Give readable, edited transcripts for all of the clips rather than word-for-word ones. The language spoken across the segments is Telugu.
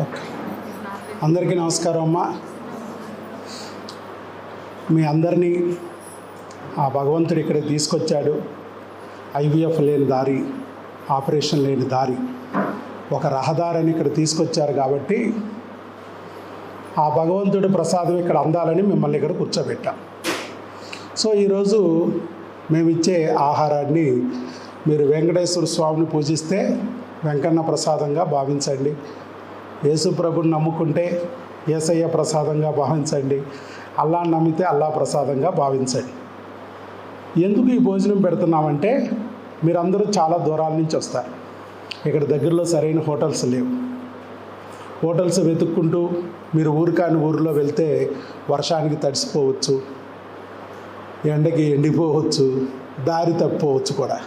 ఓకే, అందరికీ నమస్కారం అమ్మా. మీ అందరినీ ఆ భగవంతుడు ఇక్కడికి తీసుకొచ్చాడు. ఐవీఎఫ్ లేని దారి, ఆపరేషన్ లేని దారి, ఒక రహదారిని ఇక్కడ తీసుకొచ్చారు కాబట్టి ఆ భగవంతుడి ప్రసాదం ఇక్కడ అందాలని మిమ్మల్ని ఇక్కడ కూర్చోబెట్టాం. సో ఈరోజు మేము ఇచ్చే ఆహారాన్ని మీరు వెంకటేశ్వర స్వామిని పూజిస్తే వెంకన్న ప్రసాదంగా భావించండి. యేసు ప్రభుని నమ్ముకుంటే యేసయ్య ప్రసాదంగా భావించండి. అల్లాని నమ్మితే అల్లా ప్రసాదంగా భావించండి. ఎందుకు ఈ భోజనం పెడుతున్నామంటే మీరందరూ చాలా దూరాల నుంచి వస్తారు. ఇక్కడ దగ్గరలో సరైన హోటల్స్ లేవు. హోటల్స్ వెతుక్కుంటూ మీరు ఊరికాని ఊరిలో వెళ్తే వర్షానికి తడిసిపోవచ్చు, ఎండకి ఎండిపోవచ్చు, దారి తప్పిపోవచ్చు కూడా.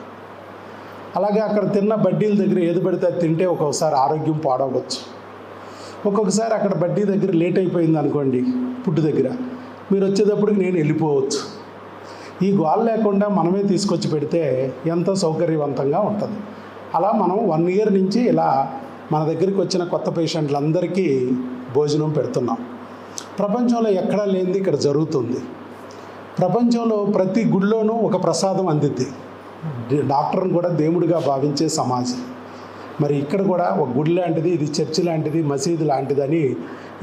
అలాగే అక్కడ తిన్న బడ్డీల దగ్గర ఏది పడితే అది తింటే ఒక్కొక్కసారి ఆరోగ్యం పాడవచ్చు. ఒక్కొక్కసారి అక్కడ బడ్డీ దగ్గర లేట్ అయిపోయింది అనుకోండి, పుట్టు దగ్గర, మీరు వచ్చేటప్పటికి నేను వెళ్ళిపోవచ్చు. ఈ గోల లేకుండా మనమే తీసుకొచ్చి పెడితే ఎంతో సౌకర్యవంతంగా ఉంటుంది. అలా మనం 1 year నుంచి ఇలా మన దగ్గరికి వచ్చిన కొత్త పేషెంట్లందరికీ భోజనం పెడుతున్నాం. ప్రపంచంలో ఎక్కడా లేనిది ఇక్కడ జరుగుతుంది. ప్రపంచంలో ప్రతి గుడిలోనూ ఒక ప్రసాదం అందిద్ది. డాక్టర్ని కూడా దేవుడిగా భావించే సమాజం. మరి ఇక్కడ కూడా ఒక గుడి లాంటిది, ఇది చర్చి లాంటిది, మసీదు లాంటిదని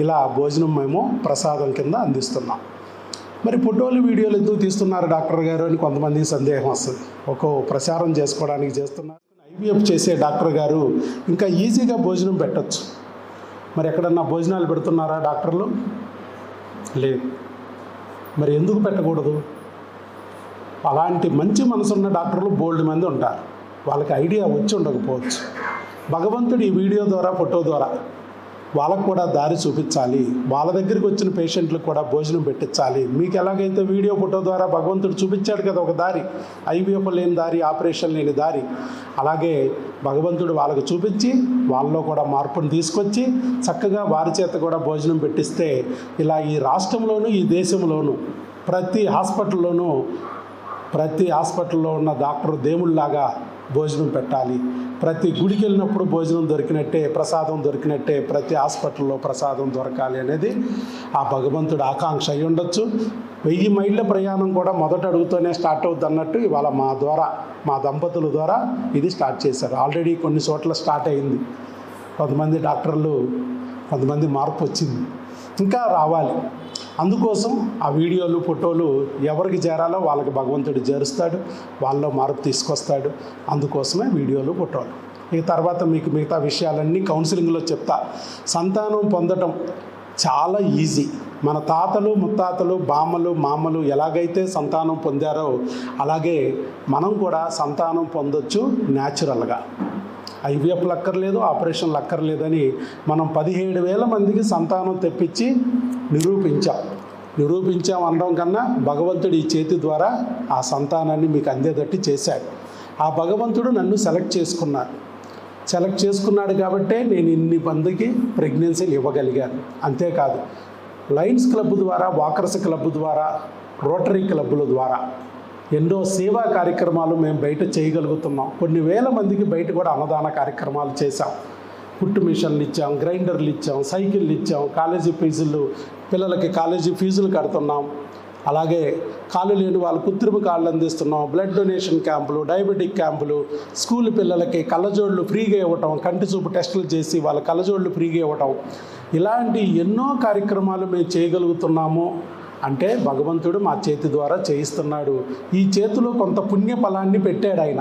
ఇలా భోజనం మేము ప్రసాదం కింద అందిస్తున్నాం. మరి ఫోటోలు వీడియోలు ఎందుకు తీస్తున్నారు డాక్టర్ గారు అని కొంతమందికి సందేహం వస్తుంది. ప్రచారం చేసుకోవడానికి చేస్తున్నారు. ఐవీఎఫ్ చేసే డాక్టర్ గారు ఇంకా ఈజీగా భోజనం పెట్టచ్చు. మరి ఎక్కడన్నా భోజనాలు పెడుతున్నారా డాక్టర్లు? లేదు. మరి ఎందుకు పెట్టకూడదు? అలాంటి మంచి మనసున్న డాక్టర్లు బోల్డ్ మంది ఉంటారు. వాళ్ళకి ఐడియా వచ్చి ఉండకపోవచ్చు. భగవంతుడు ఈ వీడియో ద్వారా, ఫోటో ద్వారా వాళ్ళకు కూడా దారి చూపించాలి. వాళ్ళ దగ్గరికి వచ్చిన పేషెంట్లకు కూడా భోజనం పెట్టించాలి. మీకు ఎలాగైతే వీడియో, ఫోటో ద్వారా భగవంతుడు చూపించాడు కదా ఒక దారి, ఐవీఎఫ్ లేని దారి, ఆపరేషన్ లేని దారి, అలాగే భగవంతుడు వాళ్ళకు చూపించి వాళ్ళలో కూడా మార్పును తీసుకొచ్చి చక్కగా వారి చేత కూడా భోజనం పెట్టిస్తే ఇలా ఈ రాష్ట్రంలోనూ ఈ దేశంలోనూ ప్రతి హాస్పిటల్లో ఉన్న డాక్టర్ దేవుళ్ళలాగా భోజనం పెట్టాలి. ప్రతి గుడికి వెళ్ళినప్పుడు భోజనం దొరికినట్టే, ప్రసాదం దొరికినట్టే ప్రతి హాస్పిటల్లో ప్రసాదం దొరకాలి అనేది ఆ భగవంతుడు ఆకాంక్ష అయి ఉండొచ్చు. 1000 మైళ్ళ ప్రయాణం కూడా మొదట అడుగుతూనే స్టార్ట్ అవుద్ది అన్నట్టు ఇవాళ మా దంపతుల ద్వారా ఇది స్టార్ట్ చేశారు. ఆల్రెడీ కొన్ని చోట్ల స్టార్ట్ అయింది. కొంతమంది డాక్టర్లు, కొంతమంది మార్పు వచ్చింది, ఇంకా రావాలి. అందుకోసం ఆ వీడియోలు, ఫోటోలు ఎవరికి చేరాలో వాళ్ళకి భగవంతుడు చేరుస్తాడు, వాళ్ళలో మార్పు తీసుకొస్తాడు. అందుకోసమే వీడియోలు, ఫోటోలు. ఇక తర్వాత మీకు మిగతా విషయాలన్నీ కౌన్సిలింగ్లో చెప్తా. సంతానం పొందటం చాలా ఈజీ. మన తాతలు, ముత్తాతలు, బామ్మలు, మామలు ఎలాగైతే సంతానం పొందారో అలాగే మనం కూడా సంతానం పొందొచ్చు న్యాచురల్గా. ఐవీఎఫ్లు అక్కర్లేదు, ఆపరేషన్లు అక్కర్లేదని మనం 17,000 మందికి సంతానం తెప్పించి నిరూపించాం అనడం కన్నా భగవంతుడు ఈ చేతి ద్వారా ఆ సంతానాన్ని మీకు అందేటట్టు చేశాడు. ఆ భగవంతుడు నన్ను సెలెక్ట్ చేసుకున్నాడు కాబట్టే నేను ఇన్ని మందికి ప్రెగ్నెన్సీలు ఇవ్వగలిగాను. అంతేకాదు, లయన్స్ క్లబ్ ద్వారా, వాకర్స్ క్లబ్ ద్వారా, రోటరీ క్లబ్బుల ద్వారా ఎన్నో సేవా కార్యక్రమాలు మేము బయట చేయగలుగుతున్నాం. కొన్ని వేల మందికి బయట కూడా అన్నదాన కార్యక్రమాలు చేశాం. కుట్టు మిషన్లు ఇచ్చాం, గ్రైండర్లు ఇచ్చాం, సైకిళ్ళు ఇచ్చాం, పిల్లలకి కాలేజీ ఫీజులు కడుతున్నాం. అలాగే కాళ్ళు లేని వాళ్ళు కృత్రిమ కాళ్ళు అందిస్తున్నాం. బ్లడ్ డొనేషన్ క్యాంపులు, డయాబెటిక్ క్యాంపులు, స్కూల్ పిల్లలకి కళ్ళజోళ్ళు ఫ్రీగా ఇవ్వటం, కంటి చూపు టెస్టులు చేసి వాళ్ళ కళ్ళజోళ్ళు ఫ్రీగా ఇవ్వటం, ఇలాంటి ఎన్నో కార్యక్రమాలు మేము చేయగలుగుతున్నాము. అంటే భగవంతుడు మా చేతి ద్వారా చేయిస్తున్నాడు. ఈ చేతిలో కొంత పుణ్య ఫలాన్ని పెట్టాడు ఆయన.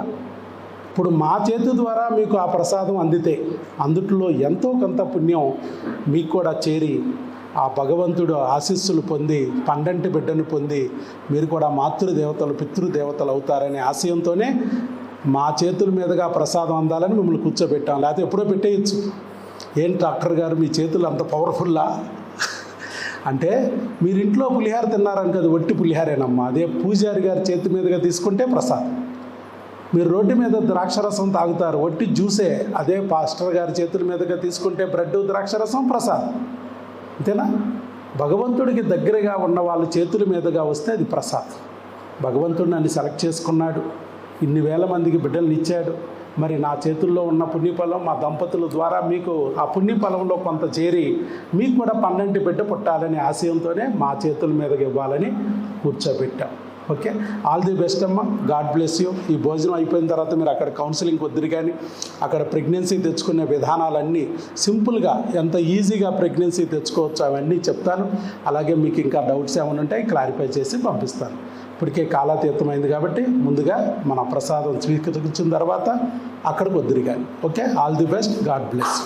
ఇప్పుడు మా చేతి ద్వారా మీకు ఆ ప్రసాదం అందితే అందుట్లో ఎంతో కొంత పుణ్యం మీకు కూడా చేరి ఆ భగవంతుడు ఆశీస్సులు పొంది, పండంటి బిడ్డను పొంది మీరు కూడా మాతృదేవతలు, పితృదేవతలు అవుతారనే ఆశయంతోనే మా చేతుల మీదుగా ప్రసాదం అందాలని మిమ్మల్ని కూర్చోబెట్టాం. లేకపోతే ఎప్పుడో పెట్టేయచ్చు. ఏం డాక్టర్ గారు మీ చేతులు అంత పవర్ఫుల్లా అంటే, మీరు ఇంట్లో పులిహార తిన్నారని కదా, వట్టి పులిహారేనమ్మా. అదే పూజారి గారి చేతి మీదుగా తీసుకుంటే ప్రసాదం. మీరు రోడ్డు మీద ద్రాక్షరసం తాగుతారు, వట్టి జ్యూసే. అదే పాస్టర్ గారి చేతుల మీదుగా తీసుకుంటే బ్రెడ్, ద్రాక్షరసం, ప్రసాదం. అంతేనా? భగవంతుడికి దగ్గరగా ఉన్న వాళ్ళ చేతుల మీదుగా వస్తే అది ప్రసాదం. భగవంతుడు నన్ను సెలెక్ట్ చేసుకున్నాడు, ఇన్ని వేల మందికి బిడ్డలను ఇచ్చాడు, మరి నా చేతుల్లో ఉన్న పుణ్యఫలం మా దంపతుల ద్వారా మీకు ఆ పుణ్యఫలంలో కొంత చేరి మీకు కూడా పన్నంటి బిడ్డ పుట్టాలనే ఆశయంతోనే మా చేతుల మీదకి ఇవ్వాలని కూర్చోబెట్టాం. ఓకే, ఆల్ ది బెస్ట్ అమ్మ, గాడ్ బ్లెస్ యూ. ఈ భోజనం అయిపోయిన తర్వాత మీరు అక్కడ కౌన్సిలింగ్ వద్దురు కానీ అక్కడ ప్రెగ్నెన్సీ తెచ్చుకునే విధానాలన్నీ సింపుల్గా ఎంత ఈజీగా ప్రెగ్నెన్సీ తెచ్చుకోవచ్చు అవన్నీ చెప్తాను. అలాగే మీకు ఇంకా డౌట్స్ ఏమైనా ఉంటే క్లారిఫై చేసి పంపిస్తాను. ఇప్పటికే కాలాతీతమైంది కాబట్టి ముందుగా మన ప్రసాదం స్వీకరించిన తర్వాత అక్కడికి వద్దురు కానీ. Okay, all the best, God bless.